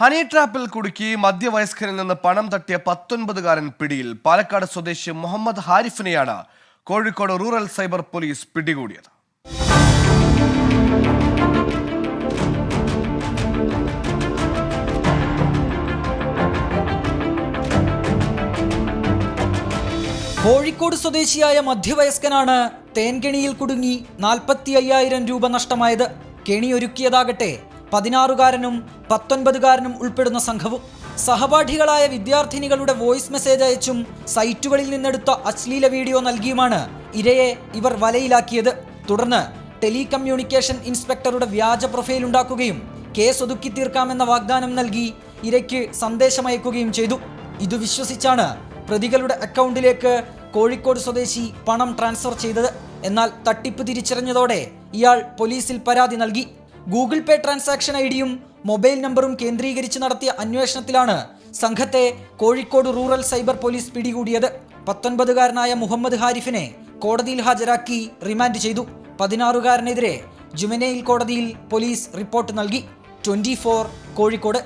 Honey ട്രാപ്പിൽ കുടുക്കി മധ്യവയസ്കനിൽ നിന്ന് പണം തട്ടിയ 19-കാരൻ പിടിയിൽ. പാലക്കാട് സ്വദേശി മുഹമ്മദ് ഹാരിഫിനെയാണ് കോഴിക്കോട് റൂറൽ സൈബർ പോലീസ് പിടികൂടിയത്. കോഴിക്കോട് സ്വദേശിയായ മധ്യവയസ്കനാണ് തേൻകെണിയിൽ കുടുങ്ങി 45,000 രൂപ നഷ്ടമായത്. കെണിയൊരുക്കിയതാകട്ടെ 16-കാരനും 19-കാരനും ഉൾപ്പെടുന്ന സംഘവും. സഹപാഠികളായ വിദ്യാർത്ഥിനികളുടെ വോയിസ് മെസ്സേജ് അയച്ചും സൈറ്റുകളിൽ നിന്നെടുത്ത അശ്ലീല വീഡിയോ നൽകിയുമാണ് ഇരയെ ഇവർ വലയിലാക്കിയത്. തുടർന്ന് ടെലികമ്മ്യൂണിക്കേഷൻ ഇൻസ്പെക്ടറുടെ വ്യാജ പ്രൊഫൈൽ ഉണ്ടാക്കുകയും കേസ് ഒതുക്കി തീർക്കാമെന്ന വാഗ്ദാനം നൽകി ഇരയ്ക്ക് സന്ദേശമയക്കുകയും ചെയ്തു. ഇത് വിശ്വസിച്ചാണ് പ്രതികളുടെ അക്കൗണ്ടിലേക്ക് കോഴിക്കോട് സ്വദേശി പണം ട്രാൻസ്ഫർ ചെയ്തത്. എന്നാൽ തട്ടിപ്പ് തിരിച്ചറിഞ്ഞതോടെ ഇയാൾ പോലീസിൽ പരാതി നൽകി. ഗൂഗിൾ പേ ട്രാൻസാക്ഷൻ ഐഡിയും മൊബൈൽ നമ്പറും കേന്ദ്രീകരിച്ച് നടത്തിയ അന്വേഷണത്തിലാണ് സംഘത്തെ കോഴിക്കോട് റൂറൽ സൈബർ പോലീസ് പിടികൂടിയത്. 19-കാരനായ മുഹമ്മദ് ഹാരിഫിനെ കോടതിയിൽ ഹാജരാക്കി റിമാൻഡ് ചെയ്തു. 16-കാരനെതിരെ ജുവനൈൽ കോടതിയിൽ പോലീസ് റിപ്പോർട്ട് നൽകി. 24 കോഴിക്കോട്.